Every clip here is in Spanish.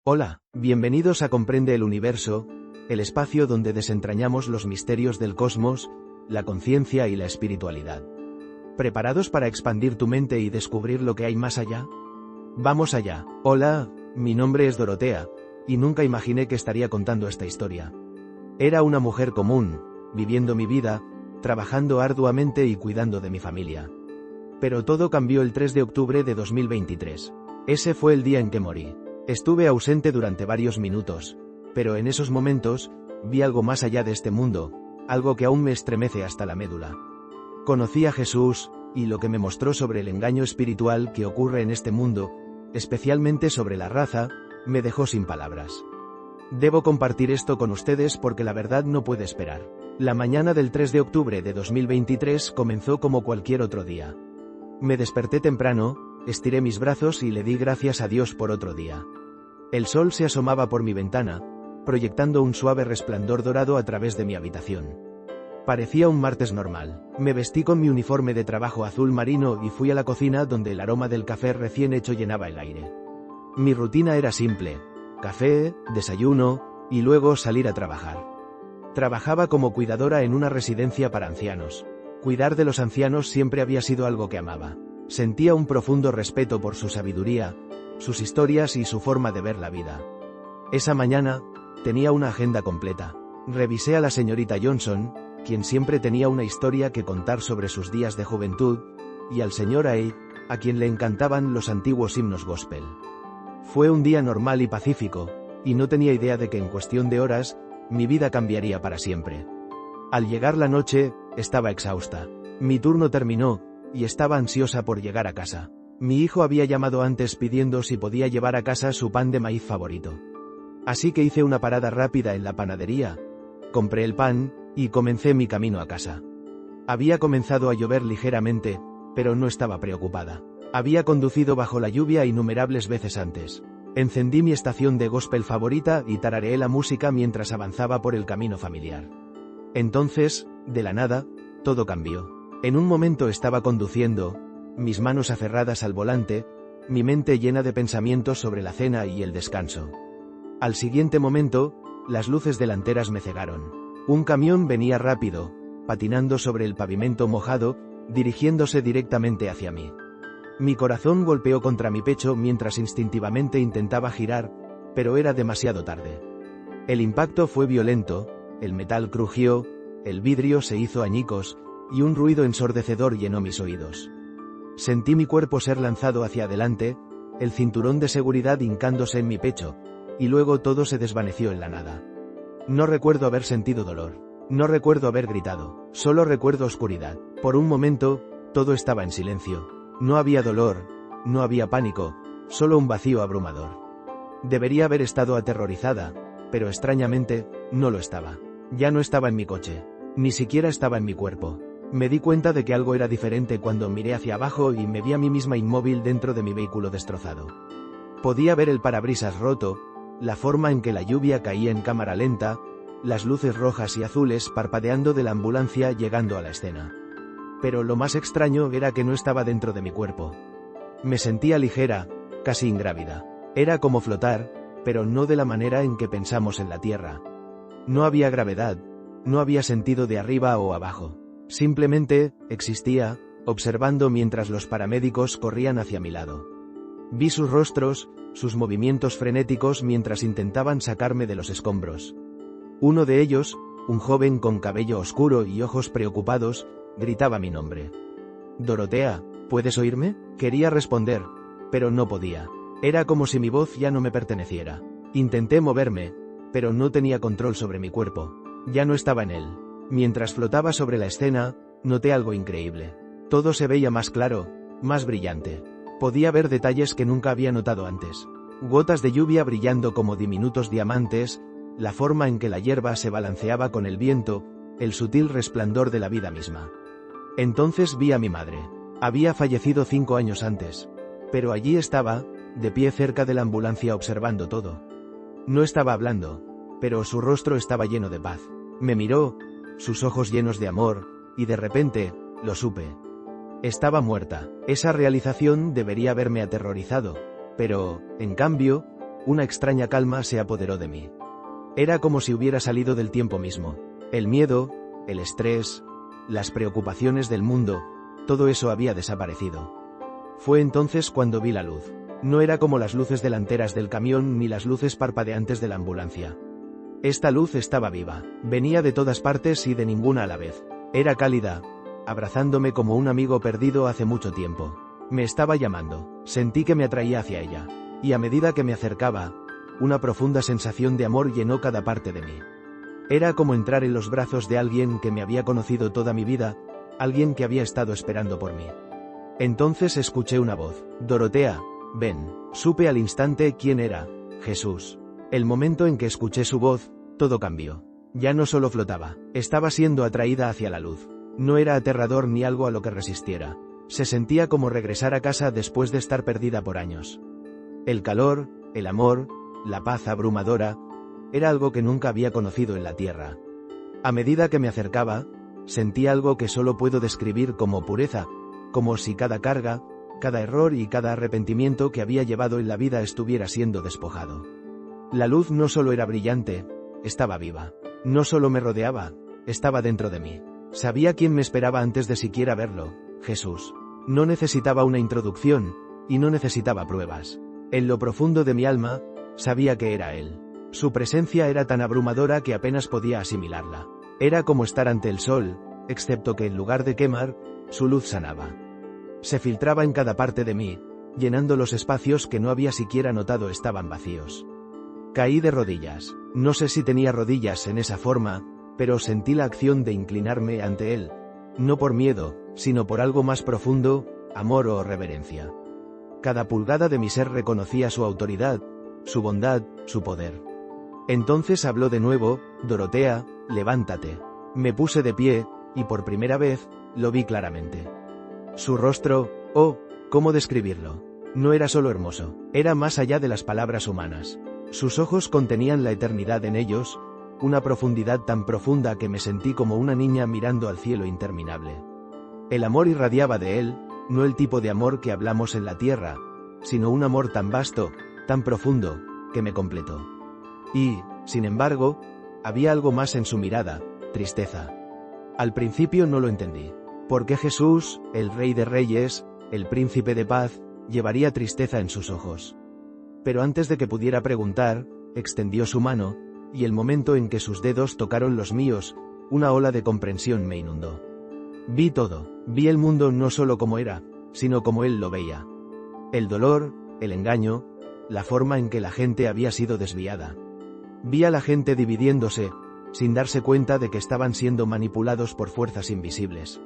Hola, bienvenidos a Comprende el Universo, el espacio donde desentrañamos los misterios del cosmos, la conciencia y la espiritualidad. ¿Preparados para expandir tu mente y descubrir lo que hay más allá? Vamos allá. Hola, mi nombre es Dorotea, y nunca imaginé que estaría contando esta historia. Era una mujer común, viviendo mi vida, trabajando arduamente y cuidando de mi familia. Pero todo cambió el 3 de octubre de 2023. Ese fue el día en que morí. Estuve ausente durante varios minutos, pero en esos momentos, vi algo más allá de este mundo, algo que aún me estremece hasta la médula. Conocí a Jesús, y lo que me mostró sobre el engaño espiritual que ocurre en este mundo, especialmente sobre la raza, me dejó sin palabras. Debo compartir esto con ustedes porque la verdad no puede esperar. La mañana del 3 de octubre de 2023 comenzó como cualquier otro día. Me desperté temprano, estiré mis brazos y le di gracias a Dios por otro día. El sol se asomaba por mi ventana, proyectando un suave resplandor dorado a través de mi habitación. Parecía un martes normal. Me vestí con mi uniforme de trabajo azul marino y fui a la cocina donde el aroma del café recién hecho llenaba el aire. Mi rutina era simple: café, desayuno, y luego salir a trabajar. Trabajaba como cuidadora en una residencia para ancianos. Cuidar de los ancianos siempre había sido algo que amaba. Sentía un profundo respeto por su sabiduría, sus historias y su forma de ver la vida. Esa mañana, tenía una agenda completa. Revisé a la señorita Johnson, quien siempre tenía una historia que contar sobre sus días de juventud, y al señor A, a quien le encantaban los antiguos himnos gospel. Fue un día normal y pacífico, y no tenía idea de que en cuestión de horas, mi vida cambiaría para siempre. Al llegar la noche, estaba exhausta. Mi turno terminó, y estaba ansiosa por llegar a casa. Mi hijo había llamado antes pidiendo si podía llevar a casa su pan de maíz favorito. Así que hice una parada rápida en la panadería, compré el pan, y comencé mi camino a casa. Había comenzado a llover ligeramente, pero no estaba preocupada. Había conducido bajo la lluvia innumerables veces antes. Encendí mi estación de gospel favorita y tarareé la música mientras avanzaba por el camino familiar. Entonces, de la nada, todo cambió. En un momento estaba conduciendo, mis manos aferradas al volante, mi mente llena de pensamientos sobre la cena y el descanso. Al siguiente momento, las luces delanteras me cegaron. Un camión venía rápido, patinando sobre el pavimento mojado, dirigiéndose directamente hacia mí. Mi corazón golpeó contra mi pecho mientras instintivamente intentaba girar, pero era demasiado tarde. El impacto fue violento, el metal crujió, el vidrio se hizo añicos, y un ruido ensordecedor llenó mis oídos. Sentí mi cuerpo ser lanzado hacia adelante, el cinturón de seguridad hincándose en mi pecho, y luego todo se desvaneció en la nada. No recuerdo haber sentido dolor. No recuerdo haber gritado. Solo recuerdo oscuridad. Por un momento, todo estaba en silencio. No había dolor, no había pánico, solo un vacío abrumador. Debería haber estado aterrorizada, pero extrañamente, no lo estaba. Ya no estaba en mi coche. Ni siquiera estaba en mi cuerpo. Me di cuenta de que algo era diferente cuando miré hacia abajo y me vi a mí misma inmóvil dentro de mi vehículo destrozado. Podía ver el parabrisas roto, la forma en que la lluvia caía en cámara lenta, las luces rojas y azules parpadeando de la ambulancia llegando a la escena. Pero lo más extraño era que no estaba dentro de mi cuerpo. Me sentía ligera, casi ingrávida. Era como flotar, pero no de la manera en que pensamos en la Tierra. No había gravedad, no había sentido de arriba o abajo. Simplemente, existía, observando mientras los paramédicos corrían hacia mi lado. Vi sus rostros, sus movimientos frenéticos mientras intentaban sacarme de los escombros. Uno de ellos, un joven con cabello oscuro y ojos preocupados, gritaba mi nombre. «Dorotea, ¿puedes oírme?». Quería responder, pero no podía. Era como si mi voz ya no me perteneciera. Intenté moverme, pero no tenía control sobre mi cuerpo. Ya no estaba en él. Mientras flotaba sobre la escena, noté algo increíble. Todo se veía más claro, más brillante. Podía ver detalles que nunca había notado antes. Gotas de lluvia brillando como diminutos diamantes, la forma en que la hierba se balanceaba con el viento, el sutil resplandor de la vida misma. Entonces vi a mi madre. Había fallecido 5 años antes. Pero allí estaba, de pie cerca de la ambulancia observando todo. No estaba hablando, pero su rostro estaba lleno de paz. Me miró, sus ojos llenos de amor, y de repente, lo supe. Estaba muerta. Esa realización debería haberme aterrorizado, pero, en cambio, una extraña calma se apoderó de mí. Era como si hubiera salido del tiempo mismo. El miedo, el estrés, las preocupaciones del mundo, todo eso había desaparecido. Fue entonces cuando vi la luz. No era como las luces delanteras del camión ni las luces parpadeantes de la ambulancia. Esta luz estaba viva, venía de todas partes y de ninguna a la vez. Era cálida, abrazándome como un amigo perdido hace mucho tiempo. Me estaba llamando, sentí que me atraía hacia ella, y a medida que me acercaba, una profunda sensación de amor llenó cada parte de mí. Era como entrar en los brazos de alguien que me había conocido toda mi vida, alguien que había estado esperando por mí. Entonces escuché una voz: Dorotea, ven. Supe al instante quién era: Jesús. El momento en que escuché su voz, todo cambió. Ya no solo flotaba, estaba siendo atraída hacia la luz. No era aterrador ni algo a lo que resistiera. Se sentía como regresar a casa después de estar perdida por años. El calor, el amor, la paz abrumadora, era algo que nunca había conocido en la tierra. A medida que me acercaba, sentí algo que solo puedo describir como pureza, como si cada carga, cada error y cada arrepentimiento que había llevado en la vida estuviera siendo despojado. La luz no solo era brillante, estaba viva. No solo me rodeaba, estaba dentro de mí. Sabía quién me esperaba antes de siquiera verlo: Jesús. No necesitaba una introducción, y no necesitaba pruebas. En lo profundo de mi alma, sabía que era Él. Su presencia era tan abrumadora que apenas podía asimilarla. Era como estar ante el sol, excepto que en lugar de quemar, su luz sanaba. Se filtraba en cada parte de mí, llenando los espacios que no había siquiera notado estaban vacíos. Caí de rodillas. No sé si tenía rodillas en esa forma, pero sentí la acción de inclinarme ante Él, no por miedo, sino por algo más profundo, amor o reverencia. Cada pulgada de mi ser reconocía su autoridad, su bondad, su poder. Entonces habló de nuevo: Dorotea, levántate. Me puse de pie, y por primera vez, lo vi claramente. Su rostro, oh, ¿cómo describirlo? No era solo hermoso, era más allá de las palabras humanas. Sus ojos contenían la eternidad en ellos, una profundidad tan profunda que me sentí como una niña mirando al cielo interminable. El amor irradiaba de él, no el tipo de amor que hablamos en la tierra, sino un amor tan vasto, tan profundo, que me completó. Y, sin embargo, había algo más en su mirada: tristeza. Al principio no lo entendí. ¿Por qué Jesús, el Rey de Reyes, el Príncipe de Paz, llevaría tristeza en sus ojos? Pero antes de que pudiera preguntar, extendió su mano, y el momento en que sus dedos tocaron los míos, una ola de comprensión me inundó. Vi todo, vi el mundo no solo como era, sino como él lo veía. El dolor, el engaño, la forma en que la gente había sido desviada. Vi a la gente dividiéndose, sin darse cuenta de que estaban siendo manipulados por fuerzas invisibles.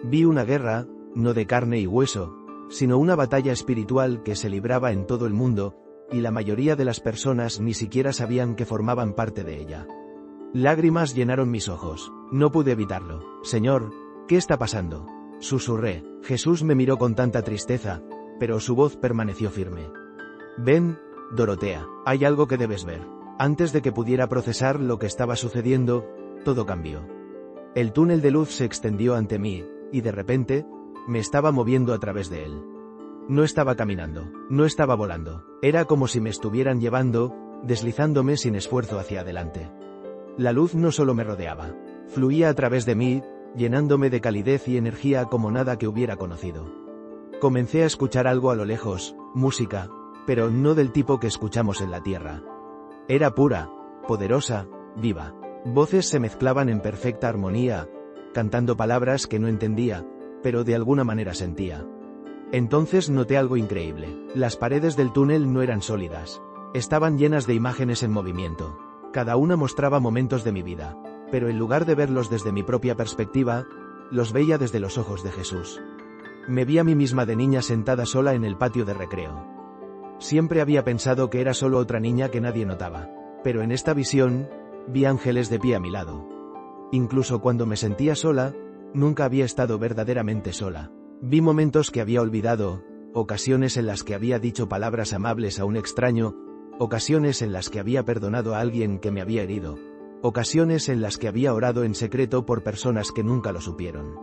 Vi una guerra, no de carne y hueso, sino una batalla espiritual que se libraba en todo el mundo, y la mayoría de las personas ni siquiera sabían que formaban parte de ella. Lágrimas llenaron mis ojos. No pude evitarlo. Señor, ¿qué está pasando? Susurré. Jesús me miró con tanta tristeza, pero su voz permaneció firme. Ven, Dorotea, hay algo que debes ver. Antes de que pudiera procesar lo que estaba sucediendo, todo cambió. El túnel de luz se extendió ante mí, y de repente, me estaba moviendo a través de él. No estaba caminando, no estaba volando, era como si me estuvieran llevando, deslizándome sin esfuerzo hacia adelante. La luz no solo me rodeaba, fluía a través de mí, llenándome de calidez y energía como nada que hubiera conocido. Comencé a escuchar algo a lo lejos, música, pero no del tipo que escuchamos en la tierra. Era pura, poderosa, viva. Voces se mezclaban en perfecta armonía, cantando palabras que no entendía, pero de alguna manera sentía. Entonces noté algo increíble. Las paredes del túnel no eran sólidas. Estaban llenas de imágenes en movimiento. Cada una mostraba momentos de mi vida, pero en lugar de verlos desde mi propia perspectiva, los veía desde los ojos de Jesús. Me vi a mí misma de niña sentada sola en el patio de recreo. Siempre había pensado que era solo otra niña que nadie notaba, pero en esta visión, vi ángeles de pie a mi lado. Incluso cuando me sentía sola, nunca había estado verdaderamente sola. Vi momentos que había olvidado, ocasiones en las que había dicho palabras amables a un extraño, ocasiones en las que había perdonado a alguien que me había herido, ocasiones en las que había orado en secreto por personas que nunca lo supieron.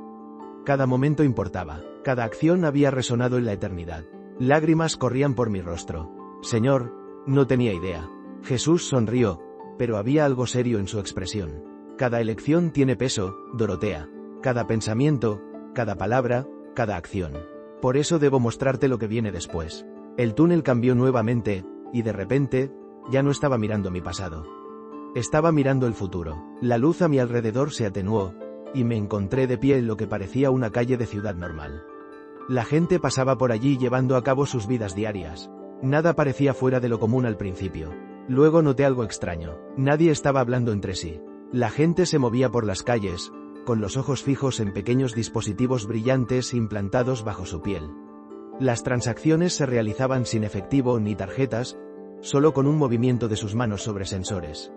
Cada momento importaba, cada acción había resonado en la eternidad. Lágrimas corrían por mi rostro. Señor, No tenía idea. Jesús sonrió, pero había algo serio en su expresión. Cada elección tiene peso, Dorotea. Cada pensamiento, cada palabra, cada acción. Por eso debo mostrarte lo que viene después. El túnel cambió nuevamente, y de repente, ya no estaba mirando mi pasado. Estaba mirando el futuro. La luz a mi alrededor se atenuó, y me encontré de pie en lo que parecía una calle de ciudad normal. La gente pasaba por allí llevando a cabo sus vidas diarias. Nada parecía fuera de lo común al principio. Luego noté algo extraño. Nadie estaba hablando entre sí. La gente se movía por las calles, con los ojos fijos en pequeños dispositivos brillantes implantados bajo su piel. Las transacciones se realizaban sin efectivo ni tarjetas, solo con un movimiento de sus manos sobre sensores.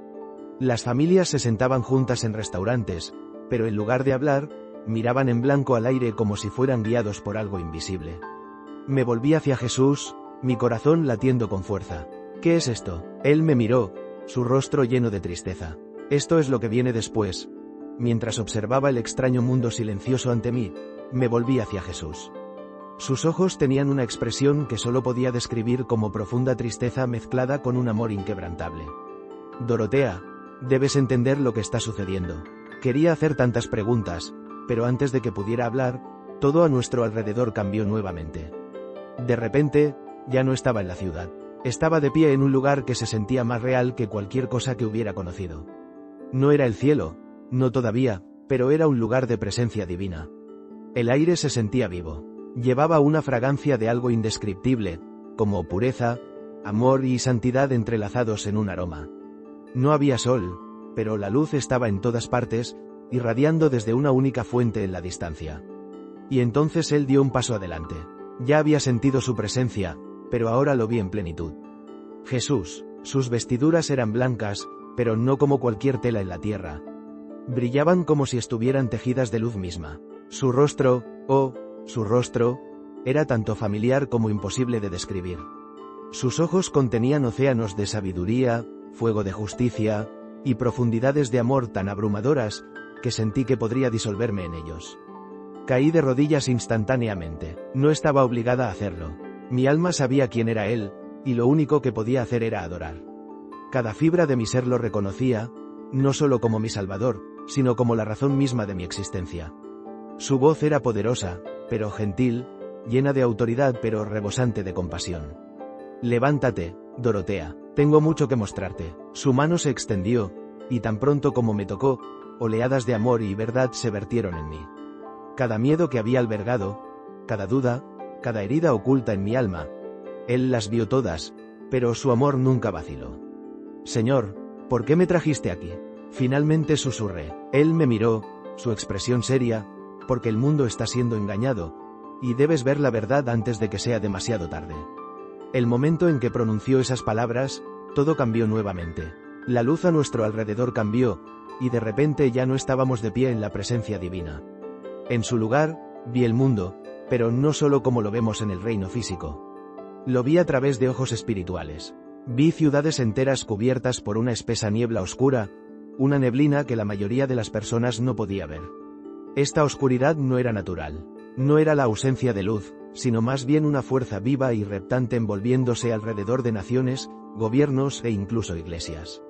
Las familias se sentaban juntas en restaurantes, pero en lugar de hablar, miraban en blanco al aire como si fueran guiados por algo invisible. Me volví hacia Jesús, mi corazón latiendo con fuerza. ¿Qué es esto? Él me miró, su rostro lleno de tristeza. Esto es lo que viene después. Mientras observaba el extraño mundo silencioso ante mí, me volví hacia Jesús. Sus ojos tenían una expresión que solo podía describir como profunda tristeza mezclada con un amor inquebrantable. Dorotea, debes entender lo que está sucediendo. Quería hacer tantas preguntas, pero antes de que pudiera hablar, todo a nuestro alrededor cambió nuevamente. De repente, ya no estaba en la ciudad. Estaba de pie en un lugar que se sentía más real que cualquier cosa que hubiera conocido. No era el cielo, no todavía, pero era un lugar de presencia divina. El aire se sentía vivo. Llevaba una fragancia de algo indescriptible, como pureza, amor y santidad entrelazados en un aroma. No había sol, pero la luz estaba en todas partes, irradiando desde una única fuente en la distancia. Y entonces él dio un paso adelante. Ya había sentido su presencia, pero ahora lo vi en plenitud. Jesús, sus vestiduras eran blancas, pero no como cualquier tela en la tierra. Brillaban como si estuvieran tejidas de luz misma. Su rostro, su rostro, era tanto familiar como imposible de describir. Sus ojos contenían océanos de sabiduría, fuego de justicia, y profundidades de amor tan abrumadoras, que sentí que podría disolverme en ellos. Caí de rodillas instantáneamente. No estaba obligada a hacerlo. Mi alma sabía quién era él, y lo único que podía hacer era adorar. Cada fibra de mi ser lo reconocía, no solo como mi Salvador, sino como la razón misma de mi existencia. Su voz era poderosa, pero gentil, llena de autoridad pero rebosante de compasión. Levántate, Dorotea, tengo mucho que mostrarte. Su mano se extendió, y tan pronto como me tocó, oleadas de amor y verdad se vertieron en mí. Cada miedo que había albergado, cada duda, cada herida oculta en mi alma, él las vio todas, pero su amor nunca vaciló. Señor, ¿por qué me trajiste aquí? Finalmente susurré. Él me miró, su expresión seria, porque el mundo está siendo engañado, y debes ver la verdad antes de que sea demasiado tarde. El momento en que pronunció esas palabras, todo cambió nuevamente. La luz a nuestro alrededor cambió, y de repente ya no estábamos de pie en la presencia divina. En su lugar, vi el mundo, pero no solo como lo vemos en el reino físico. Lo vi a través de ojos espirituales. Vi ciudades enteras cubiertas por una espesa niebla oscura, una neblina que la mayoría de las personas no podía ver. Esta oscuridad no era natural. No era la ausencia de luz, sino más bien una fuerza viva y reptante envolviéndose alrededor de naciones, gobiernos e incluso iglesias.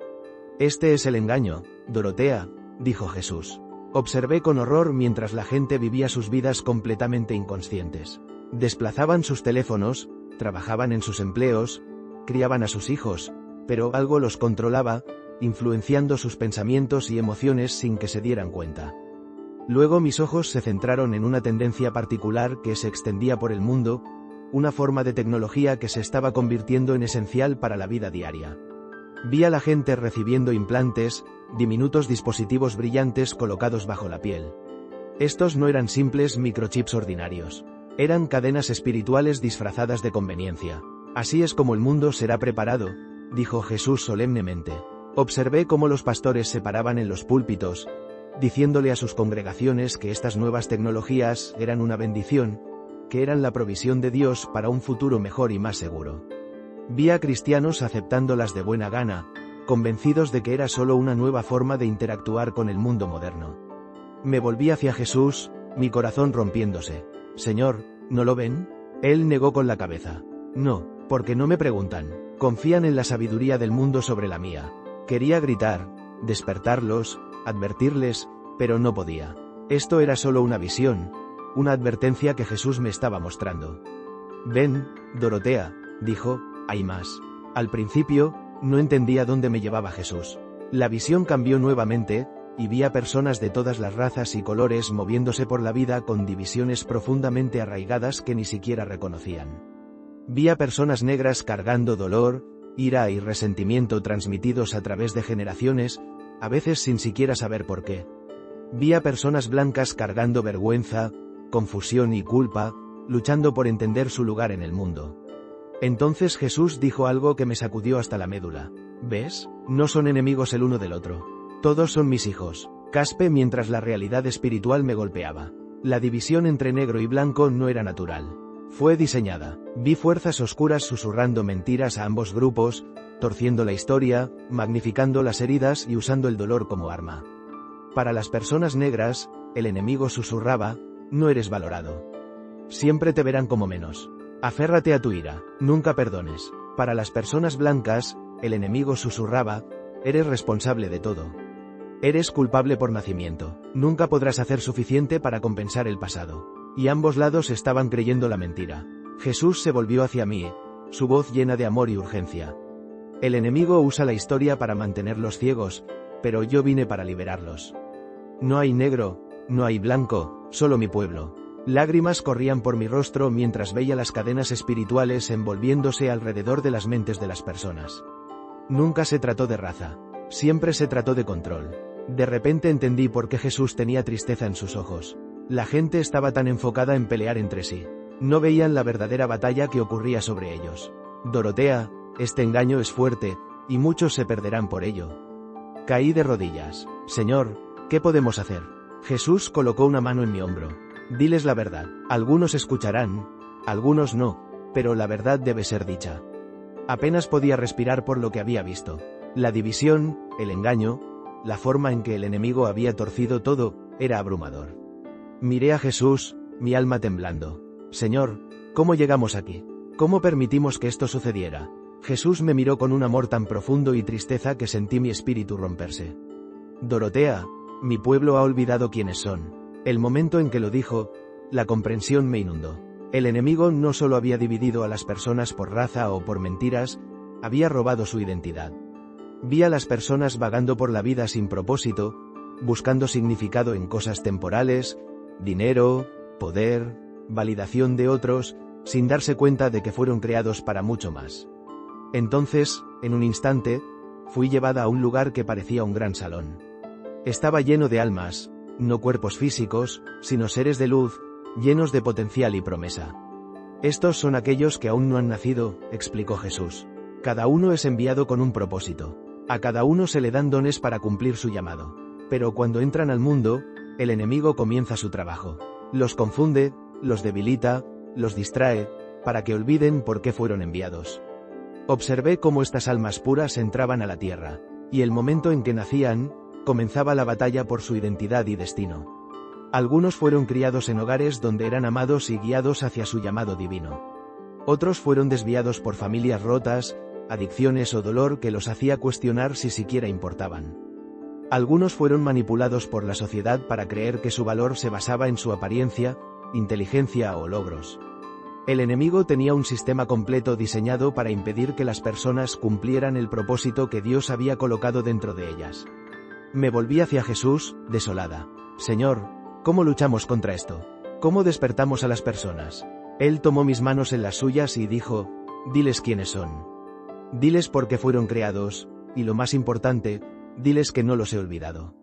Este es el engaño, Dorotea, dijo Jesús. Observé con horror mientras la gente vivía sus vidas completamente inconscientes. Desplazaban sus teléfonos, trabajaban en sus empleos, criaban a sus hijos, pero algo los controlaba, influenciando sus pensamientos y emociones sin que se dieran cuenta. Luego mis ojos se centraron en una tendencia particular que se extendía por el mundo, una forma de tecnología que se estaba convirtiendo en esencial para la vida diaria. Vi a la gente recibiendo implantes, diminutos dispositivos brillantes colocados bajo la piel. Estos no eran simples microchips ordinarios. Eran cadenas espirituales disfrazadas de conveniencia. Así es como el mundo será preparado, dijo Jesús solemnemente. Observé cómo los pastores se paraban en los púlpitos, diciéndole a sus congregaciones que estas nuevas tecnologías eran una bendición, que eran la provisión de Dios para un futuro mejor y más seguro. Vi a cristianos aceptándolas de buena gana, convencidos de que era solo una nueva forma de interactuar con el mundo moderno. Me volví hacia Jesús, mi corazón rompiéndose. Señor, ¿no lo ven? Él negó con la cabeza. No, porque no me preguntan. Confían en la sabiduría del mundo sobre la mía. Quería gritar, despertarlos, advertirles, pero no podía. Esto era solo una visión, una advertencia que Jesús me estaba mostrando. Ven, Dorotea, dijo, hay más. Al principio, no entendía dónde me llevaba Jesús. La visión cambió nuevamente, y vi a personas de todas las razas y colores moviéndose por la vida con divisiones profundamente arraigadas que ni siquiera reconocían. Vi a personas negras cargando dolor, ira y resentimiento transmitidos a través de generaciones, a veces sin siquiera saber por qué. Vi a personas blancas cargando vergüenza, confusión y culpa, luchando por entender su lugar en el mundo. Entonces Jesús dijo algo que me sacudió hasta la médula. ¿Ves? No son enemigos el uno del otro. Todos son mis hijos. Caspe mientras la realidad espiritual me golpeaba. La división entre negro y blanco no era natural. Fue diseñada. Vi fuerzas oscuras susurrando mentiras a ambos grupos, torciendo la historia, magnificando las heridas y usando el dolor como arma. Para las personas negras, el enemigo susurraba, no eres valorado. Siempre te verán como menos. Aférrate a tu ira, nunca perdones. Para las personas blancas, el enemigo susurraba, eres responsable de todo. Eres culpable por nacimiento, nunca podrás hacer suficiente para compensar el pasado. Y ambos lados estaban creyendo la mentira. Jesús se volvió hacia mí, su voz llena de amor y urgencia. El enemigo usa la historia para mantenerlos ciegos, pero yo vine para liberarlos. No hay negro, no hay blanco, solo mi pueblo. Lágrimas corrían por mi rostro mientras veía las cadenas espirituales envolviéndose alrededor de las mentes de las personas. Nunca se trató de raza, siempre se trató de control. De repente entendí por qué Jesús tenía tristeza en sus ojos. La gente estaba tan enfocada en pelear entre sí. No veían la verdadera batalla que ocurría sobre ellos. Dorotea, este engaño es fuerte, y muchos se perderán por ello. Caí de rodillas. Señor, ¿qué podemos hacer? Jesús colocó una mano en mi hombro. Diles la verdad. Algunos escucharán, algunos no, pero la verdad debe ser dicha. Apenas podía respirar por lo que había visto. La división, el engaño, la forma en que el enemigo había torcido todo, era abrumador. Miré a Jesús, mi alma temblando. Señor, ¿cómo llegamos aquí? ¿Cómo permitimos que esto sucediera? Jesús me miró con un amor tan profundo y tristeza que sentí mi espíritu romperse. Dorotea, mi pueblo ha olvidado quiénes son. El momento en que lo dijo, la comprensión me inundó. El enemigo no solo había dividido a las personas por raza o por mentiras, había robado su identidad. Vi a las personas vagando por la vida sin propósito, buscando significado en cosas temporales, dinero, poder, validación de otros, sin darse cuenta de que fueron creados para mucho más. Entonces, en un instante, fui llevada a un lugar que parecía un gran salón. Estaba lleno de almas, no cuerpos físicos, sino seres de luz, llenos de potencial y promesa. Estos son aquellos que aún no han nacido, explicó Jesús. Cada uno es enviado con un propósito. A cada uno se le dan dones para cumplir su llamado. Pero cuando entran al mundo, el enemigo comienza su trabajo. Los confunde, los debilita, los distrae, para que olviden por qué fueron enviados. Observé cómo estas almas puras entraban a la tierra, y el momento en que nacían, comenzaba la batalla por su identidad y destino. Algunos fueron criados en hogares donde eran amados y guiados hacia su llamado divino. Otros fueron desviados por familias rotas, adicciones o dolor que los hacía cuestionar si siquiera importaban. Algunos fueron manipulados por la sociedad para creer que su valor se basaba en su apariencia, inteligencia o logros. El enemigo tenía un sistema completo diseñado para impedir que las personas cumplieran el propósito que Dios había colocado dentro de ellas. Me volví hacia Jesús, desolada. Señor, ¿cómo luchamos contra esto? ¿Cómo despertamos a las personas? Él tomó mis manos en las suyas y dijo, diles quiénes son. Diles por qué fueron creados, y lo más importante, diles que no los he olvidado.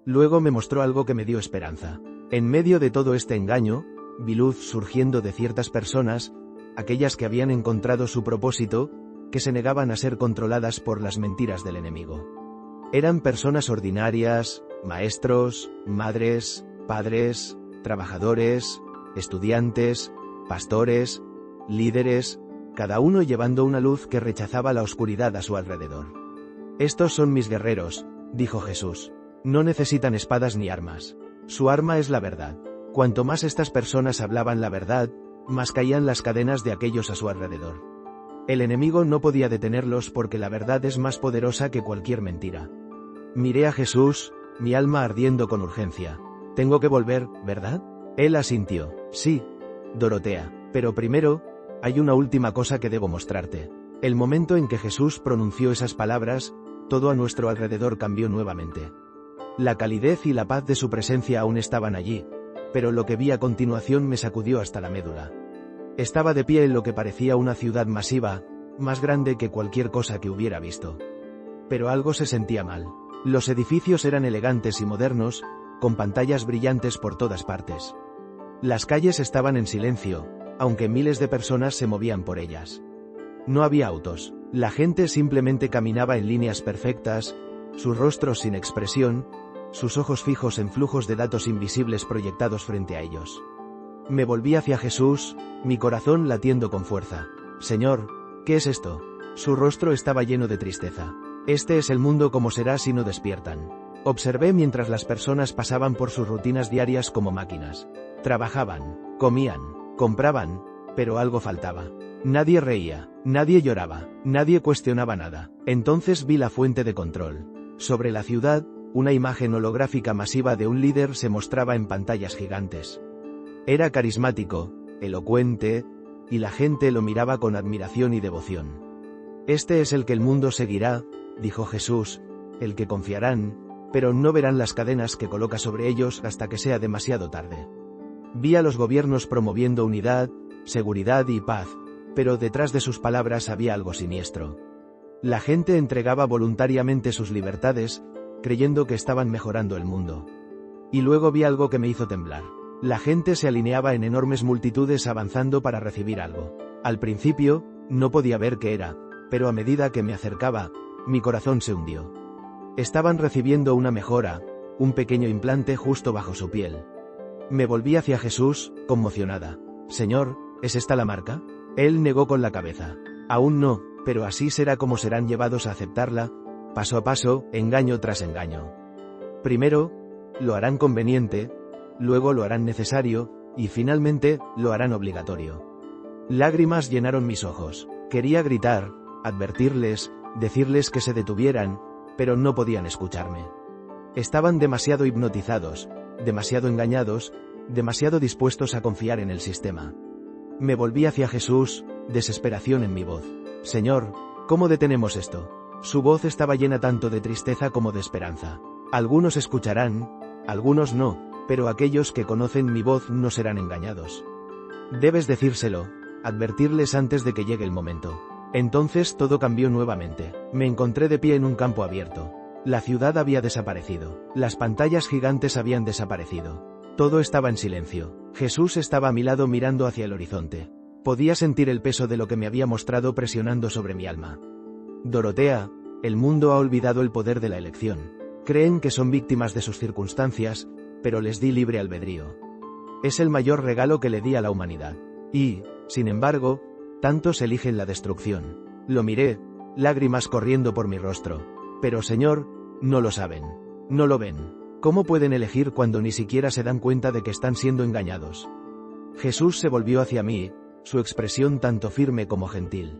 Luego me mostró algo que me dio esperanza. En medio de todo este engaño, vi luz surgiendo de ciertas personas, aquellas que habían encontrado su propósito, que se negaban a ser controladas por las mentiras del enemigo. Eran personas ordinarias, maestros, madres, padres, trabajadores, estudiantes, pastores, líderes, cada uno llevando una luz que rechazaba la oscuridad a su alrededor. Estos son mis guerreros, dijo Jesús. No necesitan espadas ni armas. Su arma es la verdad. Cuanto más estas personas hablaban la verdad, más caían las cadenas de aquellos a su alrededor. El enemigo no podía detenerlos porque la verdad es más poderosa que cualquier mentira. Miré a Jesús, mi alma ardiendo con urgencia. Tengo que volver, ¿verdad? Él asintió. Sí, Dorotea. Pero primero, hay una última cosa que debo mostrarte. El momento en que Jesús pronunció esas palabras, todo a nuestro alrededor cambió nuevamente. La calidez y la paz de su presencia aún estaban allí, pero lo que vi a continuación me sacudió hasta la médula. Estaba de pie en lo que parecía una ciudad masiva, más grande que cualquier cosa que hubiera visto. Pero algo se sentía mal. Los edificios eran elegantes y modernos, con pantallas brillantes por todas partes. Las calles estaban en silencio, aunque miles de personas se movían por ellas. No había autos. La gente simplemente caminaba en líneas perfectas, sus rostros sin expresión, sus ojos fijos en flujos de datos invisibles proyectados frente a ellos. Me volví hacia Jesús, mi corazón latiendo con fuerza. Señor, ¿qué es esto? Su rostro estaba lleno de tristeza. Este es el mundo como será si no despiertan. Observé mientras las personas pasaban por sus rutinas diarias como máquinas. Trabajaban, comían, compraban, pero algo faltaba. Nadie reía, nadie lloraba, nadie cuestionaba nada. Entonces vi la fuente de control. Sobre la ciudad, una imagen holográfica masiva de un líder se mostraba en pantallas gigantes. Era carismático, elocuente, y la gente lo miraba con admiración y devoción. Este es el que el mundo seguirá, dijo Jesús, el que confiarán, pero no verán las cadenas que coloca sobre ellos hasta que sea demasiado tarde. Vi a los gobiernos promoviendo unidad, seguridad y paz, pero detrás de sus palabras había algo siniestro. La gente entregaba voluntariamente sus libertades, creyendo que estaban mejorando el mundo. Y luego vi algo que me hizo temblar. La gente se alineaba en enormes multitudes avanzando para recibir algo. Al principio, no podía ver qué era, pero a medida que me acercaba, mi corazón se hundió. Estaban recibiendo una mejora, un pequeño implante justo bajo su piel. Me volví hacia Jesús, conmocionada. Señor, ¿es esta la marca? Él negó con la cabeza. Aún no, pero así será como serán llevados a aceptarla, paso a paso, engaño tras engaño. Primero, lo harán conveniente, luego lo harán necesario, y finalmente, lo harán obligatorio. Lágrimas llenaron mis ojos. Quería gritar, advertirles, decirles que se detuvieran, pero no podían escucharme. Estaban demasiado hipnotizados, demasiado engañados, demasiado dispuestos a confiar en el sistema. Me volví hacia Jesús, desesperación en mi voz. Señor, ¿cómo detenemos esto? Su voz estaba llena tanto de tristeza como de esperanza. Algunos escucharán, algunos no, pero aquellos que conocen mi voz no serán engañados. Debes decírselo, advertirles antes de que llegue el momento. Entonces todo cambió nuevamente. Me encontré de pie en un campo abierto. La ciudad había desaparecido. Las pantallas gigantes habían desaparecido. Todo estaba en silencio. Jesús estaba a mi lado mirando hacia el horizonte. Podía sentir el peso de lo que me había mostrado presionando sobre mi alma. Dorotea, el mundo ha olvidado el poder de la elección. Creen que son víctimas de sus circunstancias, pero les di libre albedrío. Es el mayor regalo que le di a la humanidad. Y, sin embargo, tantos eligen la destrucción. Lo miré, lágrimas corriendo por mi rostro. Pero Señor, no lo saben. No lo ven. ¿Cómo pueden elegir cuando ni siquiera se dan cuenta de que están siendo engañados? Jesús se volvió hacia mí, su expresión tanto firme como gentil.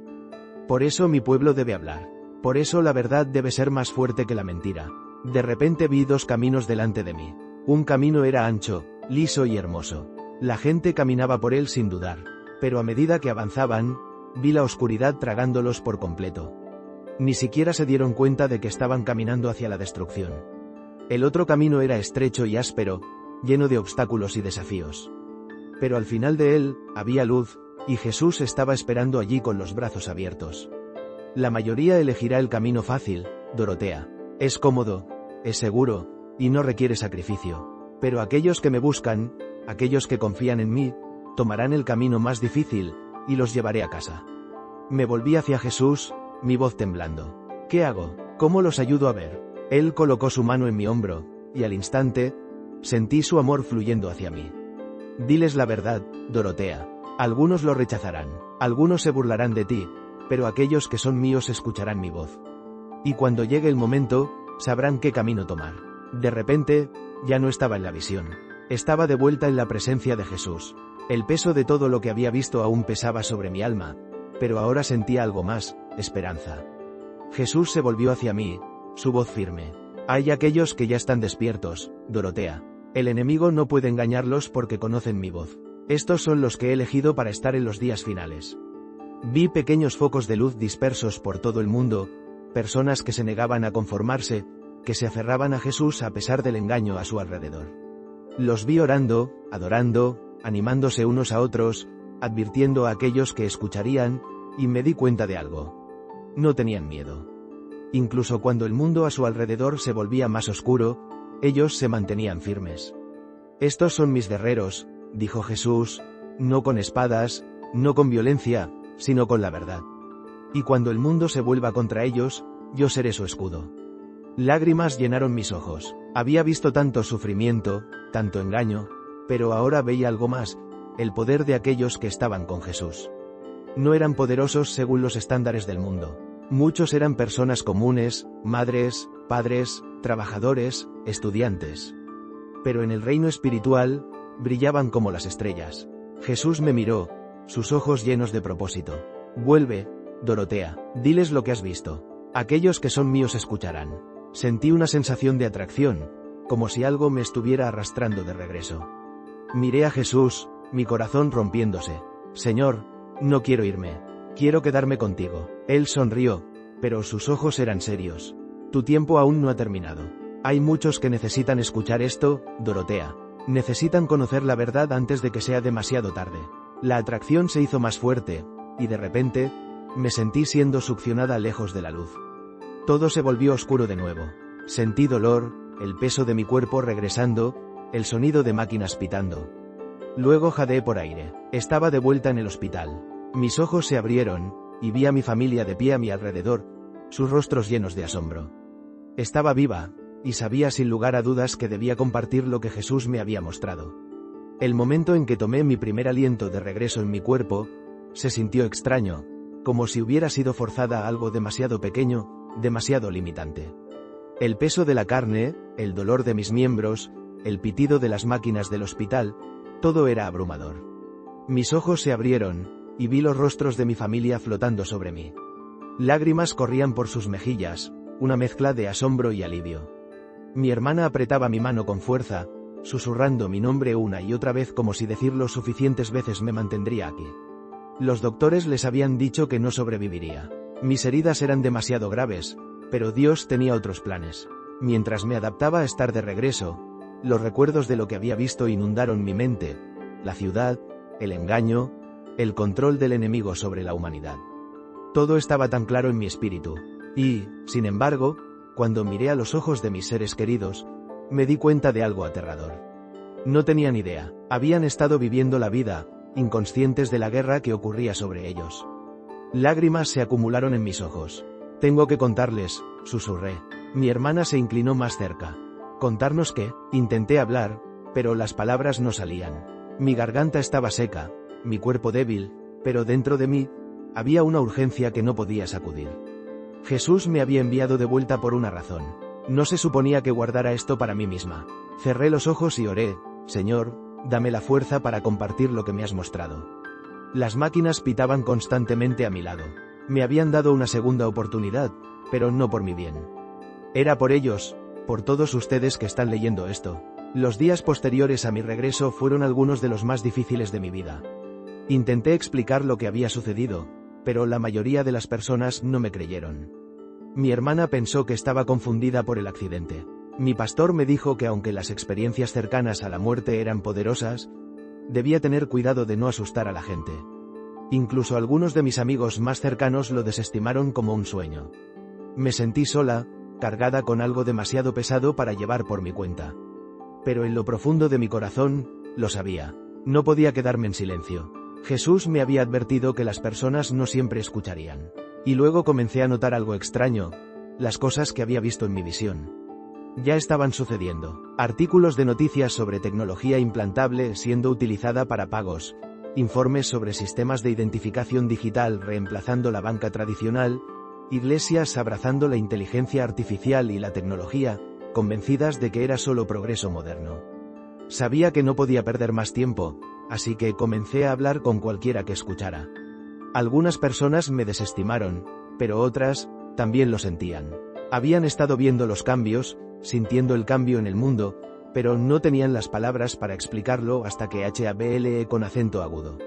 Por eso mi pueblo debe hablar. Por eso la verdad debe ser más fuerte que la mentira. De repente vi dos caminos delante de mí. Un camino era ancho, liso y hermoso. La gente caminaba por él sin dudar. Pero a medida que avanzaban, vi la oscuridad tragándolos por completo. Ni siquiera se dieron cuenta de que estaban caminando hacia la destrucción. El otro camino era estrecho y áspero, lleno de obstáculos y desafíos. Pero al final de él, había luz, y Jesús estaba esperando allí con los brazos abiertos. La mayoría elegirá el camino fácil, Dorotea. Es cómodo, es seguro, y no requiere sacrificio. Pero aquellos que me buscan, aquellos que confían en mí, tomarán el camino más difícil, y los llevaré a casa. Me volví hacia Jesús, mi voz temblando. ¿Qué hago? ¿Cómo los ayudo a ver? Él colocó su mano en mi hombro, y al instante, sentí su amor fluyendo hacia mí. Diles la verdad, Dorotea. Algunos lo rechazarán, algunos se burlarán de ti, pero aquellos que son míos escucharán mi voz. Y cuando llegue el momento, sabrán qué camino tomar. De repente, ya no estaba en la visión. Estaba de vuelta en la presencia de Jesús. El peso de todo lo que había visto aún pesaba sobre mi alma, pero ahora sentía algo más, esperanza. Jesús se volvió hacia mí, su voz firme. Hay aquellos que ya están despiertos, Dorotea. El enemigo no puede engañarlos porque conocen mi voz. Estos son los que he elegido para estar en los días finales. Vi pequeños focos de luz dispersos por todo el mundo, personas que se negaban a conformarse, que se aferraban a Jesús a pesar del engaño a su alrededor. Los vi orando, adorando, animándose unos a otros, advirtiendo a aquellos que escucharían, y me di cuenta de algo. No tenían miedo. Incluso cuando el mundo a su alrededor se volvía más oscuro, ellos se mantenían firmes. Estos son mis guerreros, dijo Jesús, no con espadas, no con violencia, sino con la verdad. Y cuando el mundo se vuelva contra ellos, yo seré su escudo. Lágrimas llenaron mis ojos. Había visto tanto sufrimiento, tanto engaño, pero ahora veía algo más, el poder de aquellos que estaban con Jesús. No eran poderosos según los estándares del mundo. Muchos eran personas comunes, madres, padres, trabajadores, estudiantes. Pero en el reino espiritual, brillaban como las estrellas. Jesús me miró, sus ojos llenos de propósito. Vuelve, Dorotea, diles lo que has visto. Aquellos que son míos escucharán. Sentí una sensación de atracción, como si algo me estuviera arrastrando de regreso. Miré a Jesús, mi corazón rompiéndose. Señor, no quiero irme. Quiero quedarme contigo. Él sonrió, pero sus ojos eran serios. Tu tiempo aún no ha terminado. Hay muchos que necesitan escuchar esto, Dorotea. Necesitan conocer la verdad antes de que sea demasiado tarde. La atracción se hizo más fuerte, y de repente, me sentí siendo succionada lejos de la luz. Todo se volvió oscuro de nuevo. Sentí dolor, el peso de mi cuerpo regresando, el sonido de máquinas pitando. Luego jadeé por aire. Estaba de vuelta en el hospital. Mis ojos se abrieron, y vi a mi familia de pie a mi alrededor, sus rostros llenos de asombro. Estaba viva, y sabía sin lugar a dudas que debía compartir lo que Jesús me había mostrado. El momento en que tomé mi primer aliento de regreso en mi cuerpo, se sintió extraño, como si hubiera sido forzada a algo demasiado pequeño, demasiado limitante. El peso de la carne, el dolor de mis miembros, el pitido de las máquinas del hospital, todo era abrumador. Mis ojos se abrieron, y vi los rostros de mi familia flotando sobre mí. Lágrimas corrían por sus mejillas, una mezcla de asombro y alivio. Mi hermana apretaba mi mano con fuerza, susurrando mi nombre una y otra vez como si decirlo suficientes veces me mantendría aquí. Los doctores les habían dicho que no sobreviviría. Mis heridas eran demasiado graves, pero Dios tenía otros planes. Mientras me adaptaba a estar de regreso, los recuerdos de lo que había visto inundaron mi mente, la ciudad, el engaño, el control del enemigo sobre la humanidad. Todo estaba tan claro en mi espíritu, y, sin embargo, cuando miré a los ojos de mis seres queridos, me di cuenta de algo aterrador. No tenían idea, habían estado viviendo la vida, inconscientes de la guerra que ocurría sobre ellos. Lágrimas se acumularon en mis ojos. Tengo que contarles, susurré. Mi hermana se inclinó más cerca. ¿Contarnos qué? Intenté hablar, pero las palabras no salían. Mi garganta estaba seca, mi cuerpo débil, pero dentro de mí, había una urgencia que no podía sacudir. Jesús me había enviado de vuelta por una razón. No se suponía que guardara esto para mí misma. Cerré los ojos y oré, Señor, dame la fuerza para compartir lo que me has mostrado. Las máquinas pitaban constantemente a mi lado. Me habían dado una segunda oportunidad, pero no por mi bien. Era por ellos, por todos ustedes que están leyendo esto. Los días posteriores a mi regreso fueron algunos de los más difíciles de mi vida. Intenté explicar lo que había sucedido, pero la mayoría de las personas no me creyeron. Mi hermana pensó que estaba confundida por el accidente. Mi pastor me dijo que aunque las experiencias cercanas a la muerte eran poderosas, debía tener cuidado de no asustar a la gente. Incluso algunos de mis amigos más cercanos lo desestimaron como un sueño. Me sentí sola, cargada con algo demasiado pesado para llevar por mi cuenta. Pero en lo profundo de mi corazón, lo sabía. No podía quedarme en silencio. Jesús me había advertido que las personas no siempre escucharían. Y luego comencé a notar algo extraño, las cosas que había visto en mi visión. Ya estaban sucediendo. Artículos de noticias sobre tecnología implantable siendo utilizada para pagos, informes sobre sistemas de identificación digital reemplazando la banca tradicional, iglesias abrazando la inteligencia artificial y la tecnología, convencidas de que era solo progreso moderno. Sabía que no podía perder más tiempo, así que comencé a hablar con cualquiera que escuchara. Algunas personas me desestimaron, pero otras, también lo sentían. Habían estado viendo los cambios, sintiendo el cambio en el mundo, pero no tenían las palabras para explicarlo hasta que hable con acento agudo.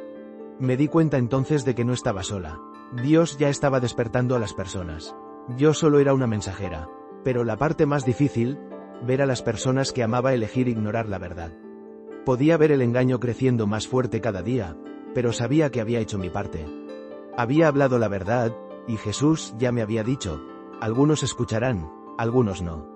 Me di cuenta entonces de que no estaba sola. Dios ya estaba despertando a las personas. Yo solo era una mensajera. Pero la parte más difícil, ver a las personas que amaba elegir ignorar la verdad. Podía ver el engaño creciendo más fuerte cada día, pero sabía que había hecho mi parte. Había hablado la verdad, y Jesús ya me había dicho, algunos escucharán, algunos no.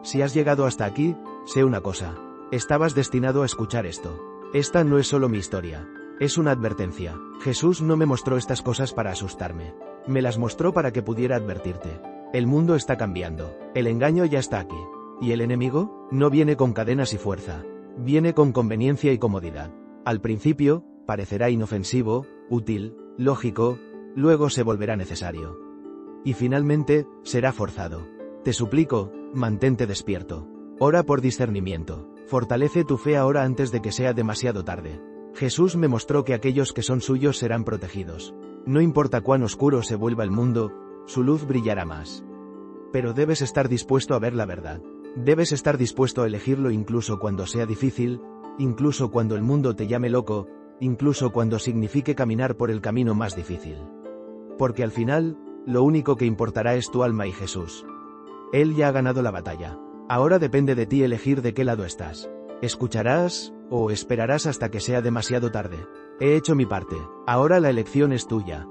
Si has llegado hasta aquí, sé una cosa. Estabas destinado a escuchar esto. Esta no es solo mi historia. Es una advertencia. Jesús no me mostró estas cosas para asustarme. Me las mostró para que pudiera advertirte. El mundo está cambiando. El engaño ya está aquí. ¿Y el enemigo? No viene con cadenas y fuerza. Viene con conveniencia y comodidad. Al principio, parecerá inofensivo, útil, lógico, luego se volverá necesario. Y finalmente, será forzado. Te suplico, mantente despierto. Ora por discernimiento. Fortalece tu fe ahora antes de que sea demasiado tarde. Jesús me mostró que aquellos que son suyos serán protegidos. No importa cuán oscuro se vuelva el mundo, su luz brillará más. Pero debes estar dispuesto a ver la verdad. Debes estar dispuesto a elegirlo incluso cuando sea difícil, incluso cuando el mundo te llame loco, incluso cuando signifique caminar por el camino más difícil. Porque al final, lo único que importará es tu alma y Jesús. Él ya ha ganado la batalla. Ahora depende de ti elegir de qué lado estás. ¿Escucharás, o esperarás hasta que sea demasiado tarde? He hecho mi parte. Ahora la elección es tuya.